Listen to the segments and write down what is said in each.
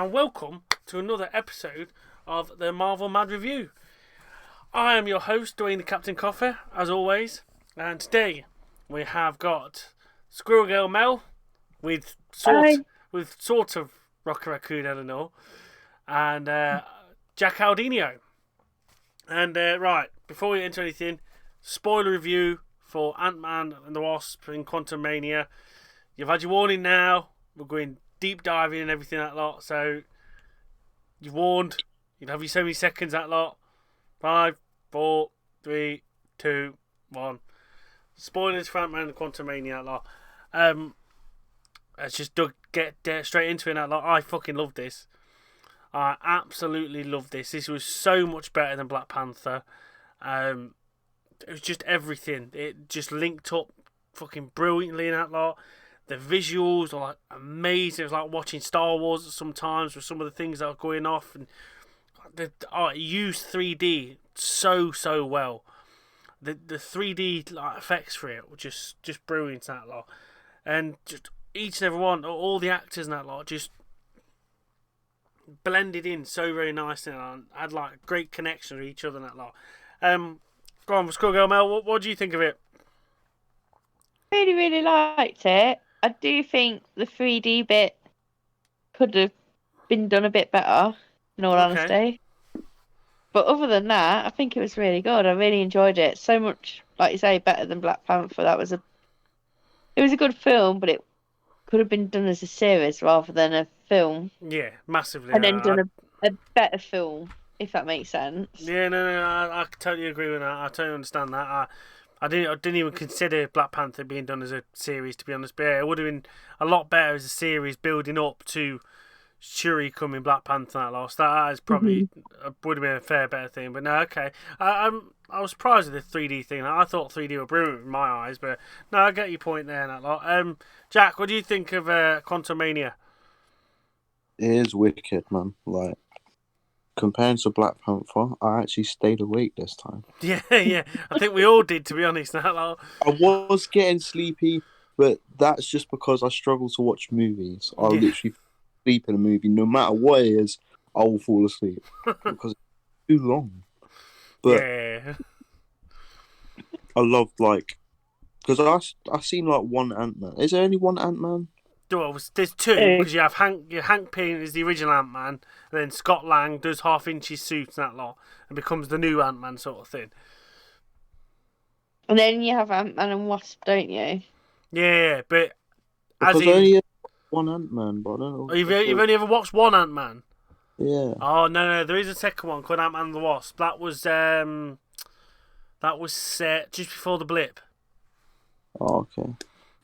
and welcome to another episode of the Marvel Mad Review. I am your host, Duane the Captain Coffee, as always, and today we have got Squirrel Girl Mel with sort of Rocket Raccoon Eleanor and Jack Aldino. And right, before we enter anything, spoiler review for Ant-Man and the Wasp in Quantumania. You've had your warning now. We're going deep diving and everything that lot. So you've warned. You'd have you so many seconds that lot. 5, 4, 3, 2, 1. Spoilers for Ant-Man and Quantumania that lot. Let's just get straight into it that lot. I fucking love this. I absolutely love this. This was so much better than Black Panther. It was just everything. It just linked up fucking brilliantly in that lot. The visuals are like amazing. It was like watching Star Wars sometimes with some of the things that are going off, and it used 3D so well. The 3D like, effects for it were just brilliant in that lot, and just each and every one, all the actors in that lot just blended in so very nicely and had like a great connection with each other in that lot. Go on, Skullgirl Mel, what do you think of it? Really liked it. I do think the 3D bit could have been done a bit better, in all honesty. But other than that, I think it was really good. I really enjoyed it. So much, like you say, better than Black Panther. It was a good film, but it could have been done as a series rather than a film. Yeah, massively. And then done a better film, if that makes sense. Yeah, no, I totally agree with that. I totally understand that. I didn't even consider Black Panther being done as a series, to be honest. But yeah, it would have been a lot better as a series building up to Shuri coming Black Panther that lost. That is probably would have been a better thing. But no, okay. I was surprised with the 3D thing. I thought 3D were brilliant in my eyes, but no, I get your point there. That lot. Jack, what do you think of Quantumania? It is wicked, man. Like, compared to Black Panther, I actually stayed awake this time. Yeah. I think we all did, to be honest. That lot. I was getting sleepy, but that's just because I struggle to watch movies. I literally sleep in a movie. No matter what it is, I will fall asleep because it's too long. But yeah. I loved, like, because I seen like one Ant-Man. Is there only one Ant-Man? Well, there's two, because you have Hank Pym is the original Ant-Man, and then Scott Lang does half-inch suit and that lot, and becomes the new Ant-Man sort of thing. And then you have Ant-Man and Wasp, don't you? Yeah, but because I only have one Ant-Man, but I don't know. You've only ever watched one Ant-Man? Yeah. Oh no, there is a second one called Ant-Man and the Wasp. That was set just before the blip. Oh, okay.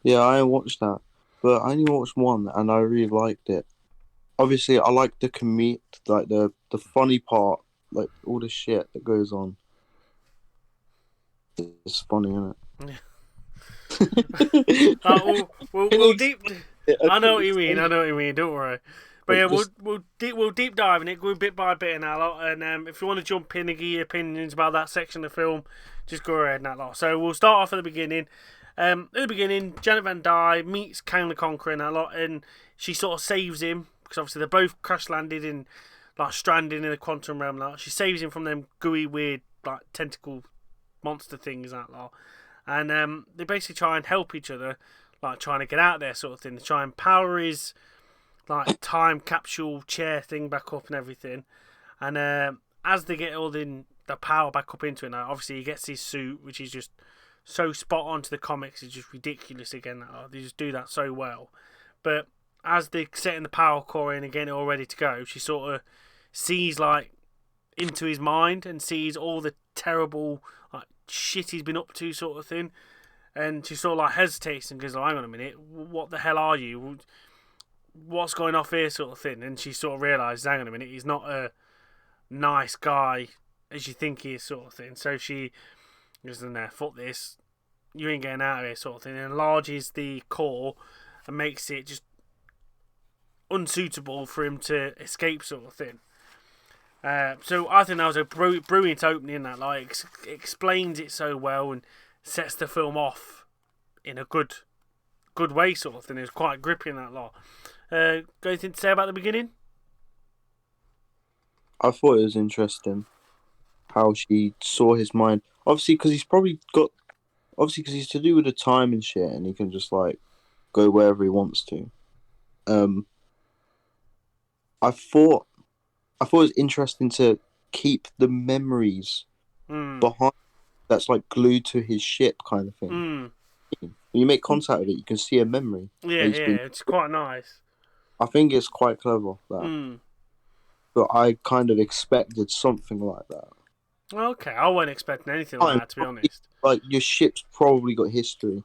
Yeah, I watched that. But I only watched one, and I really liked it. Obviously, I like the comedic, like the funny part, like all the shit that goes on. It's funny, isn't it? We'll deep. I know what you mean. Don't worry. But yeah, we'll deep dive in it, go bit by bit in that lot. And if you want to jump in and give your opinions about that section of the film, just go ahead in that lot. So we'll start off at the beginning. At the beginning, Janet Van Dyne meets Kang the Conqueror in that lot, and she sort of saves him because obviously they're both crash landed in, like, stranded in the quantum realm. Like, she saves him from them gooey, weird, like, tentacle monster things that lot, and they basically try and help each other, like trying to get out there, sort of thing. They try and power his like time capsule chair thing back up and everything, and as they get all the power back up into it, now obviously he gets his suit, which is just so spot on to the comics. It's just ridiculous again. They just do that so well. But as they're setting the power core in and getting it all ready to go, she sort of sees like into his mind and sees all the terrible like shit he's been up to, sort of thing. And she sort of like hesitates and goes, "Oh, hang on a minute, what the hell are you? What's going off here?" sort of thing. And she sort of realises, hang on a minute, he's not a nice guy as you think he is, sort of thing. So she goes in there, fuck this, you ain't getting out of here, sort of thing, and enlarges the core and makes it just unsuitable for him to escape, sort of thing. So I think that was a brilliant opening. That like explains it so well and sets the film off in a good way, sort of thing. It was quite gripping, that lot. Got anything to say about the beginning? I thought it was interesting how she saw his mind. Obviously, because he's to do with the time and shit, and he can just like go wherever he wants to. Um, I thought it was interesting to keep the memories behind. That's like glued to his ship, kind of thing. When you make contact with it, you can see a memory. Yeah, it's quite nice. I think it's quite clever that. But I kind of expected something like that. Okay, I wasn't expecting anything like that, to be honest. Like, your ship's probably got history.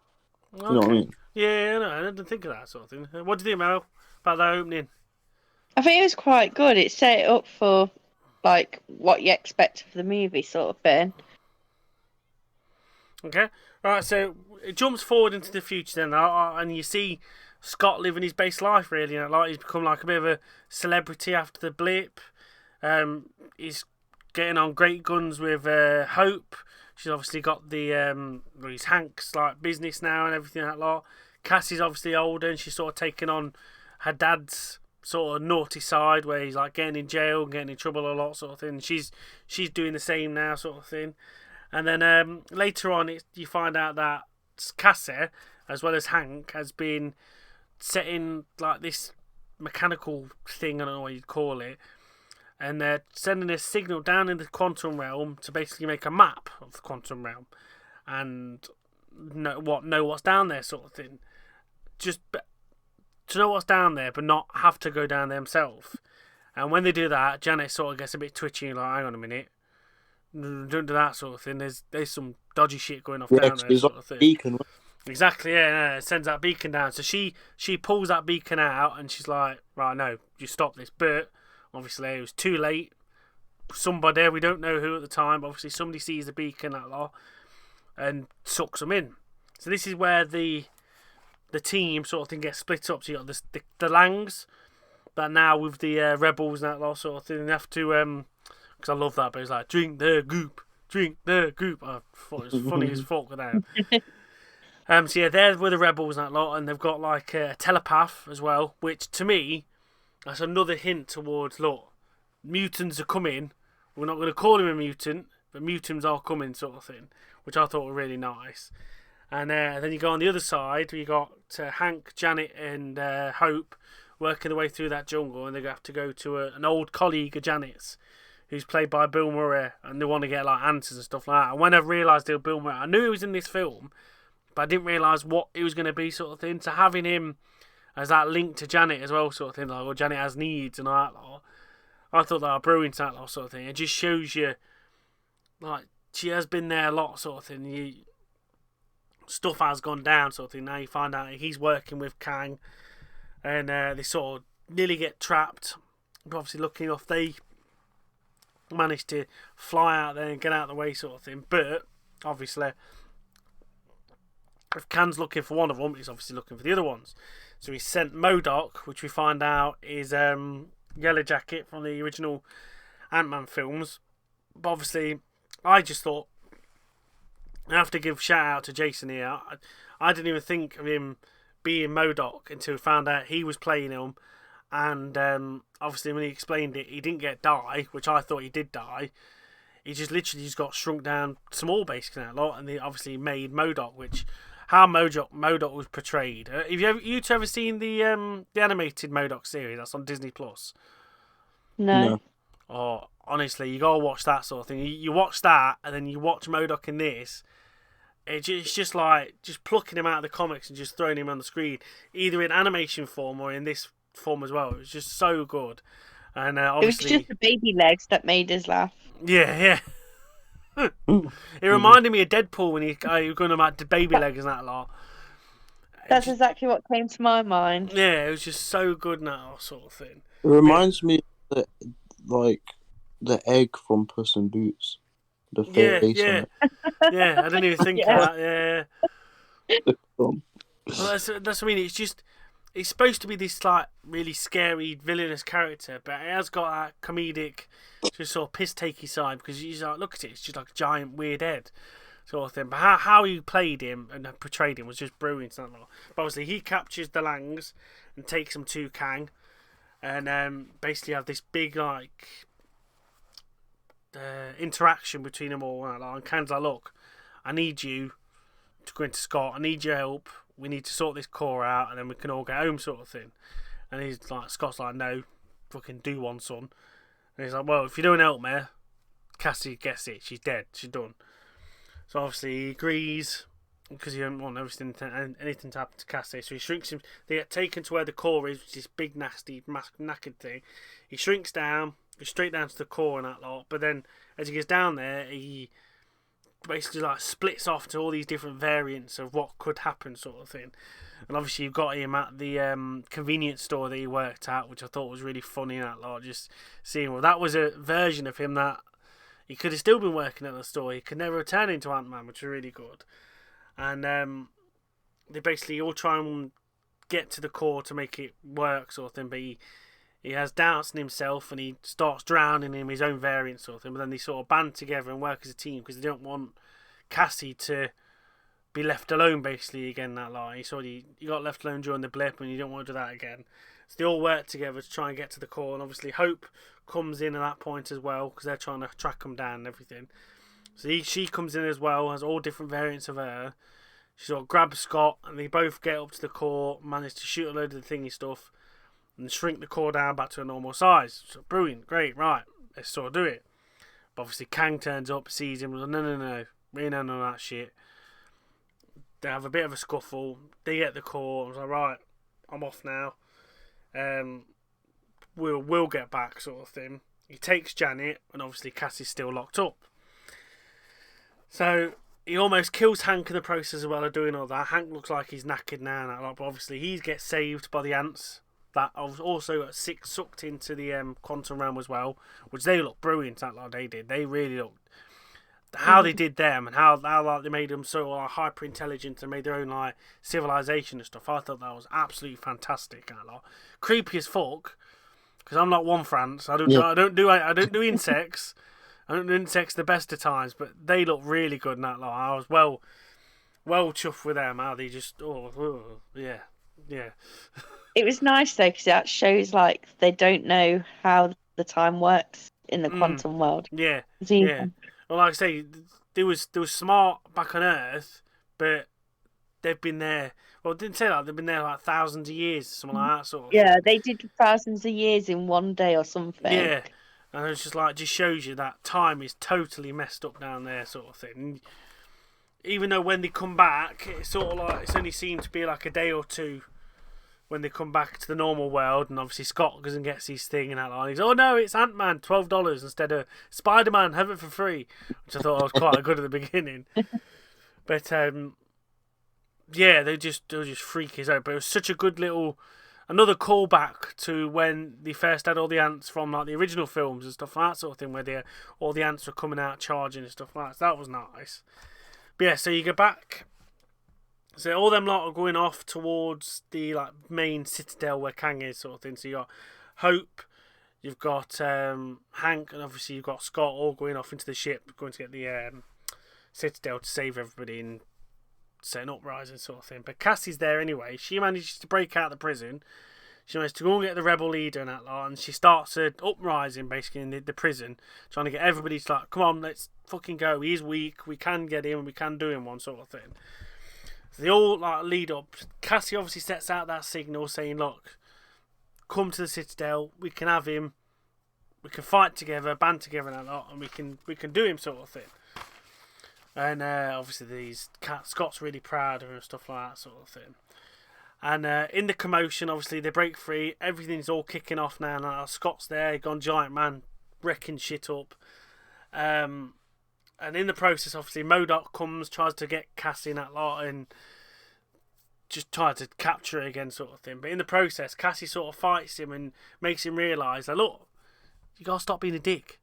Okay. You know what I mean? Yeah, no, I didn't think of that sort of thing. What do you think, Mel, about that opening? I think it was quite good. It set it up for like what you expect of the movie, sort of thing. Okay, right. So it jumps forward into the future then, and you see Scott living his best life. Really, like he's become like a bit of a celebrity after the blip. He's getting on great guns with Hope. She's obviously got he's Hank's like business now and everything like that lot. Cassie's obviously older and she's sort of taking on her dad's sort of naughty side where he's like getting in jail and getting in trouble a lot sort of thing. She's doing the same now sort of thing. And then later on you find out that Cassie, as well as Hank, has been setting like this mechanical thing, I don't know what you'd call it, and they're sending a signal down in the quantum realm to basically make a map of the quantum realm and know what's down there sort of thing. Just to know what's down there, but not have to go down there themselves. And when they do that, Janet sort of gets a bit twitchy, like, hang on a minute, don't do that sort of thing. There's some dodgy shit going off down there sort of thing. Beacon. Exactly, yeah, it sends that beacon down. So she pulls that beacon out and she's like, right, no, you stop this. But obviously it was too late. Somebody, we don't know who at the time, but obviously somebody sees the beacon that lot and sucks them in. So this is where the team sort of thing gets split up. So you got the Langs that now with the rebels and that lot sort of thing. They have to, because I love that, but it's like, drink the goop. I thought it was funny as fuck with that. So yeah, they're with the rebels and that lot, and they've got like a telepath as well, which to me, that's another hint towards, look, mutants are coming. We're not going to call him a mutant, but mutants are coming sort of thing, which I thought were really nice. And then you go on the other side, you got Hank, Janet, and Hope working their way through that jungle, and they have to go to an old colleague of Janet's, who's played by Bill Murray, and they want to get like answers and stuff like that. And when I realised they were Bill Murray, I knew he was in this film, but I didn't realise what it was going to be sort of thing. So having him as that link to Janet as well sort of thing, like, well, Janet has needs and all that lot, I thought that was brilliant, that lot sort of thing. It just shows you, like, she has been there a lot sort of thing. Stuff has gone down sort of thing. Now you find out he's working with Kang, and they sort of nearly get trapped. But obviously, lucky enough, they managed to fly out there and get out of the way sort of thing. But obviously, if Kang's looking for one of them, he's obviously looking for the other ones. So he sent MODOK, which we find out is Yellow Jacket from the original Ant-Man films. But obviously, I just thought, I have to give shout out to Jason here. I didn't even think of him being MODOK until we found out he was playing him. And obviously when he explained it, he didn't die, which I thought he did die. He just literally just got shrunk down small basically that lot, and they obviously made MODOK, which how MODOK was portrayed. Have you two ever seen the animated MODOK series that's on Disney Plus? No. Oh, honestly, you gotta watch that sort of thing. You watch that, and then you watch MODOK in this. It's just like just plucking him out of the comics and just throwing him on the screen, either in animation form or in this form as well. It was just so good, and obviously it was just the baby legs that made us laugh. Yeah. It reminded me of Deadpool when he was going about the baby legs and that lot. That's exactly what came to my mind. Yeah, it was just so good now, sort of thing. It reminds me of the egg from Puss in Boots. The face on it. Yeah, I didn't even think of that. Yeah. Well, that's what I mean. It's supposed to be this like really scary villainous character, but it has got that comedic, just sort of piss takey side because you just like look at it. It's just like a giant weird head sort of thing. But how he played him and portrayed him was just brilliant. But obviously he captures the Langs and takes them to Kang, and basically have this big like interaction between them all. And Kang's like, look, I need you to go into Scott. I need your help. We need to sort this core out, and then we can all get home, sort of thing. And he's like, Scott's like, no, fucking do one, son. And he's like, well, if you don't help me, Cassie gets it. She's dead. She's done. So obviously he agrees because he don't want anything to happen to Cassie. So he shrinks him. They get taken to where the core is, which is this big, nasty, knackered thing. He shrinks down, goes straight down to the core and that lot. But then as he gets down there, he basically like splits off to all these different variants of what could happen, sort of thing. And obviously you've got him at the convenience store that he worked at, which I thought was really funny. That lot, just seeing, well, that was a version of him that he could have still been working at the store. He could never return into Ant-Man, which was really good. And they basically all try and get to the core to make it work, sort of thing. But he has doubts in himself, and he starts drowning in his own variant, sort of thing. But then they sort of band together and work as a team because they don't want Cassie to be left alone, basically, again, that lie. He got left alone during the blip, and you don't want to do that again. So they all work together to try and get to the core, and obviously Hope comes in at that point as well, because they're trying to track him down and everything. So she comes in as well, has all different variants of her. She sort of grabs Scott, and they both get up to the core, manage to shoot a load of the thingy stuff, and shrink the core down back to a normal size. So brilliant, great, right, let's sort of do it. But obviously Kang turns up, sees him, and goes, no, we ain't none of that shit. They have a bit of a scuffle. They get the core. I was like, right, I'm off now. We'll get back, sort of thing. He takes Janet, and obviously Cassie's still locked up. So he almost kills Hank in the process as well of doing all that. Hank looks like he's knackered now, but obviously he gets saved by the ants that also got sucked into the quantum realm as well, which they look brilliant. That like they did. They really looked. How they did them and how like they made them so like hyper intelligent and made their own like civilization and stuff. I thought that was absolutely fantastic. Like, creepy as fuck, because I'm not one France. I don't do insects. I don't do insects the best of times, but they look really good in that. Like, I was well chuffed with them. How they just yeah. It was nice though, because that shows like they don't know how the time works in the quantum world. Yeah. Well, like I say, they was smart back on Earth, but they've been there. Well, I didn't say that. They've been there like thousands of years, something like that sort of. Yeah, they did thousands of years in one day or something. Yeah, and it's just shows you that time is totally messed up down there, sort of thing. And even though when they come back, it's sort of like it's only seemed to be like a day or two when they come back to the normal world, and obviously Scott goes and gets his thing and that line. He's, oh no, it's Ant-Man, $12 instead of Spider-Man, have it for free, which I thought was quite good at the beginning. But yeah, they just freak us out. But it was such a good another callback to when they first had all the ants from like the original films and stuff like that sort of thing, where all the ants were coming out charging and stuff like that. So that was nice. But yeah, so you go back. So all them lot are going off towards the like main citadel where Kang is, sort of thing. So you got Hope, you've got Hank, and obviously you've got Scott all going off into the ship, going to get the citadel to save everybody and set an uprising, sort of thing. But Cassie's there anyway. She manages to break out of the prison. She manages to go and get the rebel leader and that lot, and she starts an uprising basically in the prison, trying to get everybody to like, come on, let's fucking go. He's weak. We can get him, and we can do him one, sort of thing. So they all like lead up. Cassie obviously sets out that signal saying, look, come to the Citadel, we can have him, we can fight together, band together and that lot, and we can do him, sort of thing. And obviously Scott's really proud of her and stuff like that, sort of thing. And in the commotion, obviously they break free, everything's all kicking off now, and Scott's there, gone giant man, wrecking shit up. And in the process, obviously, MODOK comes, tries to get Cassie in that lot, and just tries to capture her again, sort of thing. But in the process, Cassie sort of fights him and makes him realise, like, look, you gotta stop being a dick.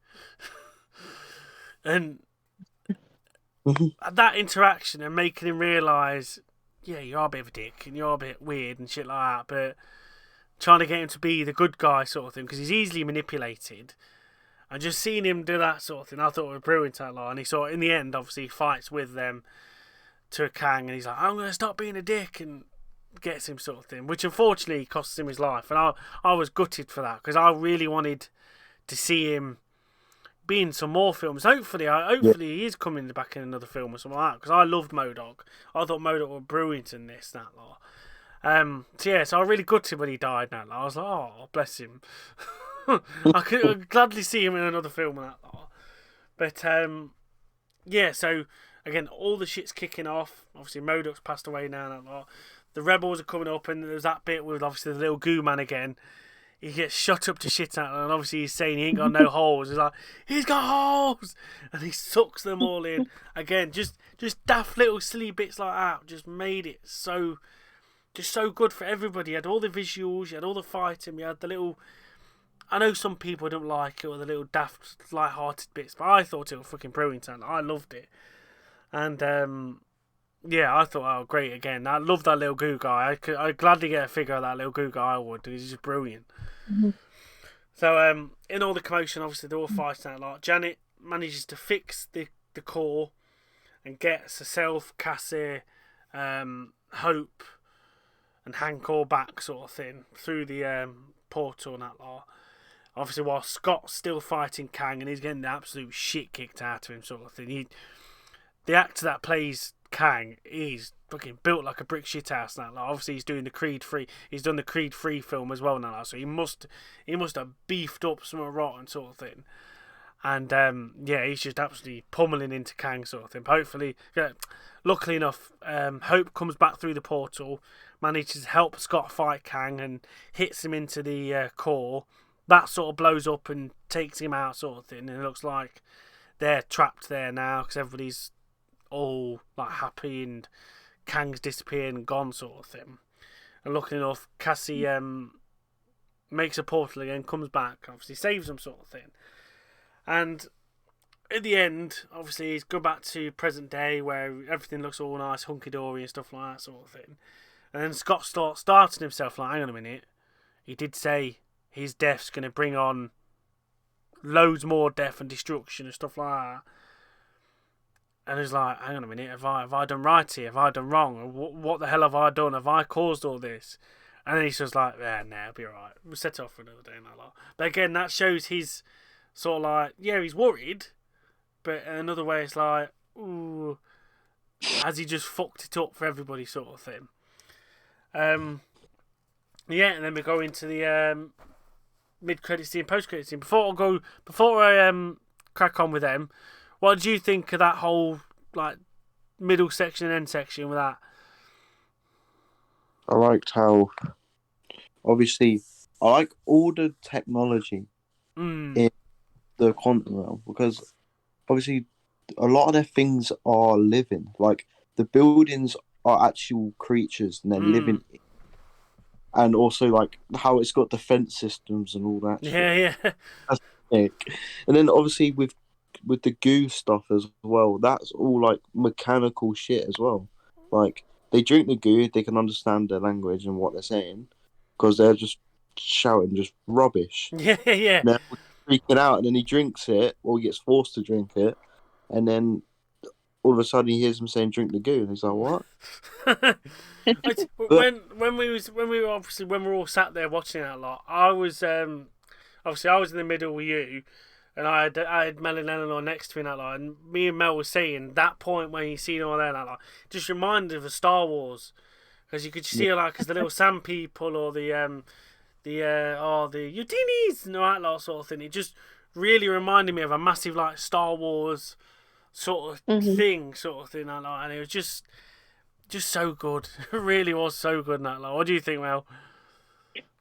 And that interaction and making him realise, yeah, you are a bit of a dick and you're a bit weird and shit like that, but trying to get him to be the good guy, sort of thing, because he's easily manipulated. And just seeing him do that sort of thing, I thought it was brilliant, that line. And he sort of, in the end, obviously, fights with them to Kang, and he's like, I'm going to stop being a dick, and gets him, sort of thing, which unfortunately costs him his life. And I was gutted for that, because I really wanted to see him be in some more films. Hopefully he is coming back in another film or something like that, because I loved MODOK. I thought MODOK was brilliant in this, that lot. So I really gutted when he died. That lot. I was like, oh, bless him. I'd gladly see him in another film and that lot. But so again, all the shit's kicking off. Obviously, MODOK's passed away now. And that lot. The rebels are coming up, and there's that bit with obviously the little goo man again. He gets shot up to shit out, and obviously he's saying he ain't got no holes. He's like, he's got holes, and he sucks them all in. Again, just daft little silly bits like that just made it so good for everybody. You had all the visuals, you had all the fighting, you had the little. I know some people don't like it, or the little daft, light-hearted bits, but I thought it was fucking brilliant, and I loved it. And I thought, oh, great again. I love that little goo guy. I'd gladly get a figure of that little goo guy. I would. He's just brilliant. Mm-hmm. So, in all the commotion, obviously, they're all fighting out a lot. Janet manages to fix the core and gets herself, Cassie, Hope, and Hank all back, sort of thing, through the portal and that lot. Obviously, while Scott's still fighting Kang and he's getting the absolute shit kicked out of him, sort of thing. The actor that plays Kang, he's fucking built like a brick shit house now. Like, obviously, he's doing the Creed 3. He's done the Creed 3 film as well now, so he must have beefed up some rotten sort of thing. And he's just absolutely pummeling into Kang sort of thing. But hopefully, luckily enough, Hope comes back through the portal, manages to help Scott fight Kang, and hits him into the core. That sort of blows up and takes him out sort of thing. And it looks like they're trapped there now because everybody's all like happy and Kang's disappeared and gone sort of thing. And luckily enough, Cassie makes a portal again, comes back, obviously saves them sort of thing. And at the end, obviously, he's go back to present day where everything looks all nice, hunky-dory and stuff like that sort of thing. And then Scott starting himself like, hang on a minute, he did say his death's going to bring on loads more death and destruction and stuff like that. And he's like, hang on a minute, have I done right here? Have I done wrong? Or what the hell have I done? Have I caused all this? And then he's just like, it'll be alright. We'll set off for another day and that lot. But again, that shows his sort of like, he's worried. But in another way, it's like, ooh, has he just fucked it up for everybody sort of thing? And then we go into the mid-credit scene, post-credit scene. Before I crack on with them, what did you think of that whole like middle section and end section with that? I liked how, obviously, I like all the technology in the quantum realm, because obviously a lot of their things are living. Like the buildings are actual creatures and they're living. And also like how it's got defense systems and all that. Yeah. That's sick. And then obviously with the goo stuff as well, that's all like mechanical shit as well. Like they drink the goo, they can understand their language and what they're saying because they're just shouting just rubbish. Yeah. And they're freaking out, and then he drinks it, or he gets forced to drink it, and then all of a sudden he hears him saying "drink the goo," and he's like, "What?" when we were all sat there watching that a lot, I was obviously I was in the middle with you, and I had Mel and Eleanor next to me that lot, and me and Mel was saying that point when you see all that lot, just reminded of Star Wars, because you could see like as the little sand people or the Utinis and all that lot sort of thing. It just really reminded me of a massive like Star Wars sort of thing, and it was just so good. It really was so good in that lot. What do you think, Mel?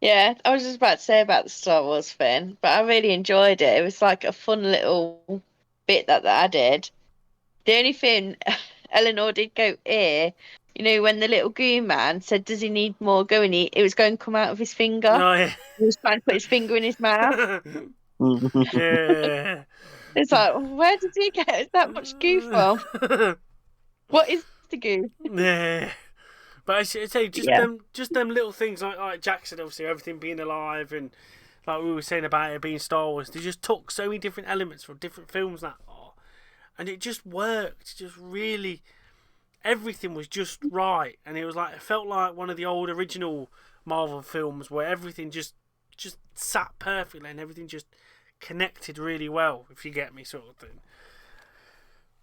Yeah, I was just about to say about the Star Wars thing, but I really enjoyed it. It was like a fun little bit that I did. The only thing Eleanor did go here, when the little goo man said, "Does he need more go?" and it was going to come out of his finger. Oh, yeah. He was trying to put his finger in his mouth. Yeah. It's like, where did he get that much goo from? What is the goo? Yeah. But I should say, just them little things like Jack said, obviously everything being alive, and like we were saying about it being Star Wars, they just took so many different elements from different films and it just worked. Just really, everything was just right, and it felt like one of the old original Marvel films where everything just sat perfectly and everything just connected really well, if you get me, sort of thing.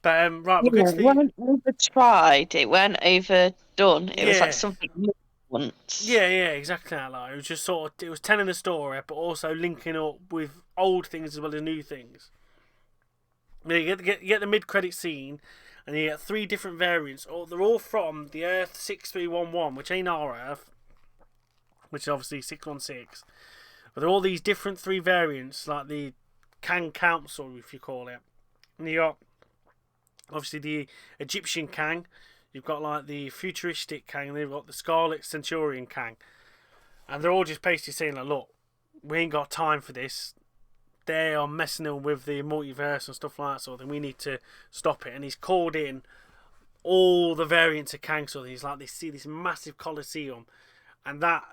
But right, we're Yeah, good to it the weren't over-tried, it weren't overdone. It was like yeah. something new once. Yeah, exactly that. Like, it was just sort of, it was telling the story, but also linking up with old things as well as new things. You get the mid-credit scene, and you get 3 different variants. They're all from the Earth 6311, which ain't our Earth, which is obviously 616. But they're all these different 3 variants, like the Kang Council, if you call it. And you got obviously the Egyptian Kang. You've got like the futuristic Kang, and they've got the Scarlet Centurion Kang. And they're all just basically saying, like, look, we ain't got time for this. They are messing with the multiverse and stuff like that, sort of thing. We need to stop it. And he's called in all the variants of Kang, sort of thing. He's like, they see this massive coliseum. And that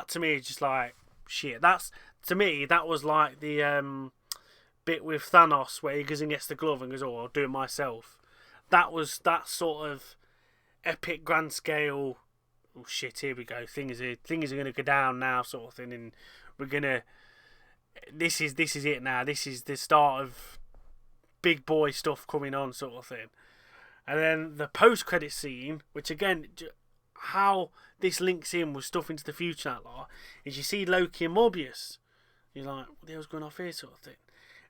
to me is just like, shit. To me, that was like the bit with Thanos where he goes and gets the glove and goes, oh, I'll do it myself. That was that sort of epic grand scale, oh shit, here we go, things are going to go down now, sort of thing, and we're gonna, this is it now, this is the start of big boy stuff coming on, sort of thing. And then the post-credit scene, which again, how this links in with stuff into the future, that lot, is you see Loki and Morbius. You're like, what the hell's going off here, sort of thing.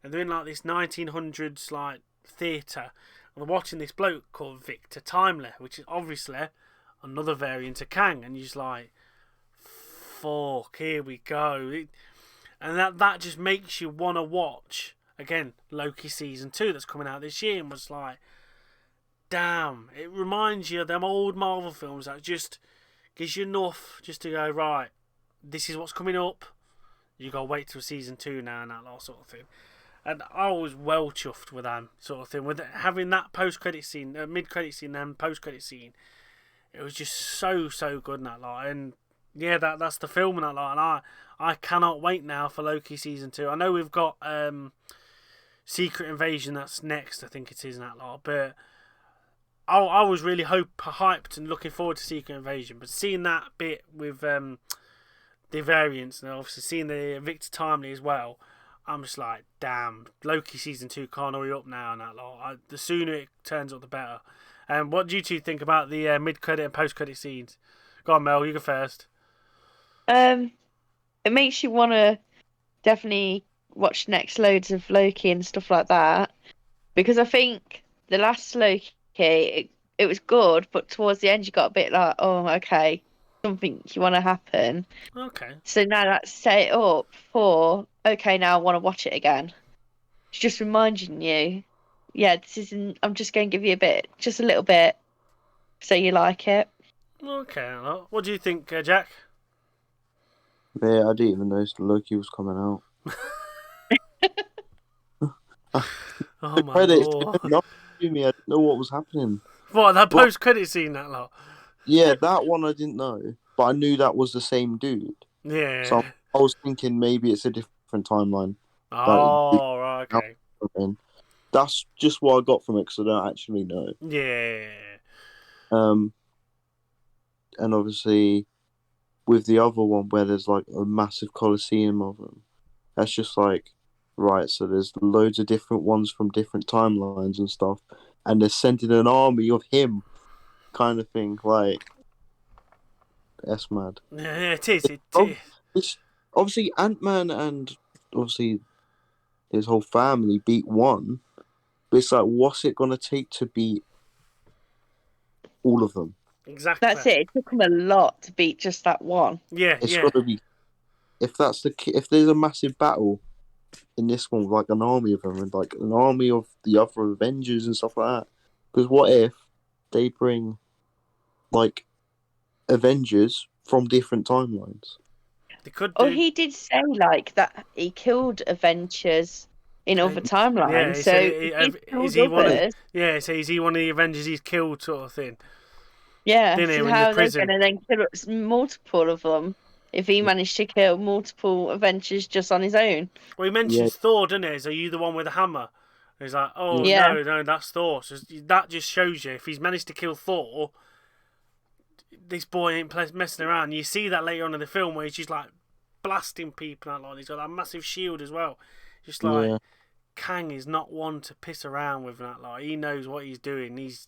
And they're in like this 1900s like theatre, and they're watching this bloke called Victor Timely, which is obviously another variant of Kang, and you're just like, fuck, here we go. And that just makes you want to watch, again, Loki Season 2 that's coming out this year, and was like, damn, it reminds you of them old Marvel films that just gives you enough just to go, right, this is what's coming up, you got to wait till Season 2 now, and that lot sort of thing. And I was well chuffed with that sort of thing. With having that post-credit scene, mid-credit scene, and post-credit scene, it was just so good in that lot. And yeah, that's the film in that lot. And I cannot wait now for Loki Season 2. I know we've got Secret Invasion that's next, I think it is in that lot. But I was really hyped and looking forward to Secret Invasion. But seeing that bit with the variants, and obviously seeing the Victor Timely as well, I'm just like, damn, Loki Season 2 can't hurry up now and that lot. The sooner it turns up, the better. And what do you two think about the mid-credit and post-credit scenes? Go on, Mel, you go first. It makes you want to definitely watch next loads of Loki and stuff like that. Because I think the last Loki, it was good, but towards the end you got a bit like, oh, okay, something you want to happen. Okay. So now that's set up for, okay, now I want to watch it again. It's just reminding you, yeah, this isn't, I'm just going to give you just a little bit, so you like it. Okay, what do you think, Jack? Yeah, I didn't even know Loki was coming out. Oh The my credits lord. didn't me. I didn't know what was happening. What, that post-credit scene, that lot? Yeah, that one I didn't know, but I knew that was the same dude. Yeah. So I was thinking maybe it's a different timeline. Oh, right, okay. And that's just what I got from it because I don't actually know. Yeah. And obviously with the other one where there's like a massive coliseum of them, that's just like, right, so there's loads of different ones from different timelines and stuff, and they're sending an army of him, kind of thing. Like, that's mad. Yeah, it is. It's obviously Ant-Man and obviously his whole family beat one, but it's like, what's it gonna take to beat all of them? Exactly. That's it. It took them a lot to beat just that one. Yeah, It's gotta be. If there's a massive battle in this one, like an army of them, and like an army of the other Avengers and stuff like that. Because what if they bring like Avengers from different timelines? They could do... Oh, he did say like that he killed Avengers in other timelines. Yeah, so is he one of? Yeah, so is he one of the Avengers he's killed, sort of thing? Yeah. Didn't So he, how in the are they prison? going to then kill multiple of them if he managed to kill multiple Avengers just on his own? Well, he mentions Thor, doesn't he? So are you the one with the hammer? And he's like, oh Yeah. no, that's Thor. So that just shows you if he's managed to kill Thor, this boy ain't messing around. You see that later on in the film where he's just like blasting people out, like he's got that massive shield as well. Just like Yeah. Kang is not one to piss around with that. Like he knows what he's doing. He's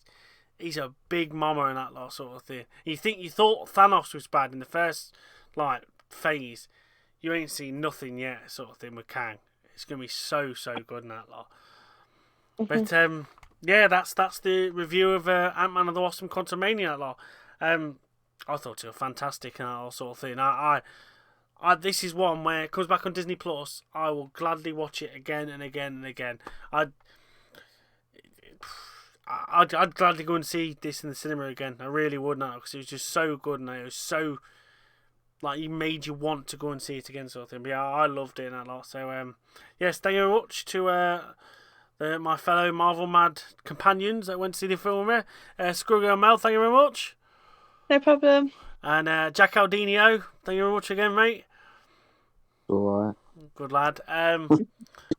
a big mama and that lot sort of thing. You thought Thanos was bad in the first like phase. You ain't seen nothing yet, sort of thing with Kang. It's gonna be so good in that lot. But yeah, that's the review of Ant-Man and the Wasp and Quantumania that lot. I thought it was fantastic and that sort of thing. I this is one where it comes back on Disney Plus. I will gladly watch it again and again and again. I'd gladly go and see this in the cinema again. I really would now because it was just so good and it was so like you made you want to go and see it again, sort of thing. But yeah, I loved it and that lot. So yes, thank you very much to my fellow Marvel Mad companions that went to see the film here. Scruggy and Mel, thank you very much. No problem. And Jack Aldinio, thank you very much again, mate. Alright. Good lad.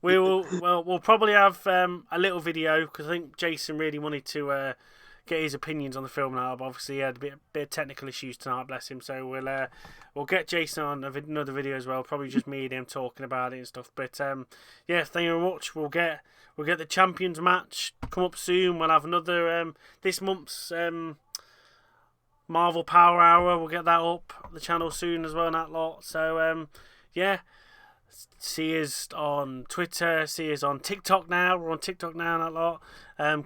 We'll probably have a little video because I think Jason really wanted to get his opinions on the film now. But obviously, he had a bit of technical issues tonight, bless him. So we'll get Jason on another video as well. Probably just me and him talking about it and stuff. But yeah, thank you very much. We'll get the Champions match come up soon. We'll have another this month's Marvel Power Hour. We'll get that up the channel soon as well and that lot. So yeah. See us on Twitter, see us on TikTok now. We're on TikTok now and that lot.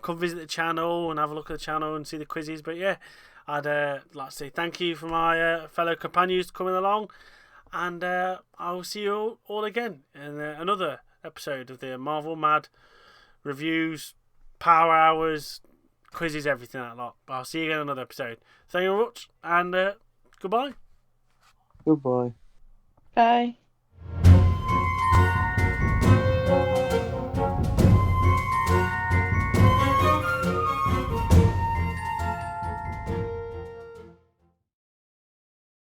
Come visit the channel and have a look at the channel and see the quizzes. But yeah, I'd like to say thank you for my fellow companions coming along. And I will see you all again in another episode of the Marvel Mad reviews, Power Hours, quizzes, everything like that lot. But I'll see you again in another episode. Thank you very much and goodbye. Goodbye. Bye.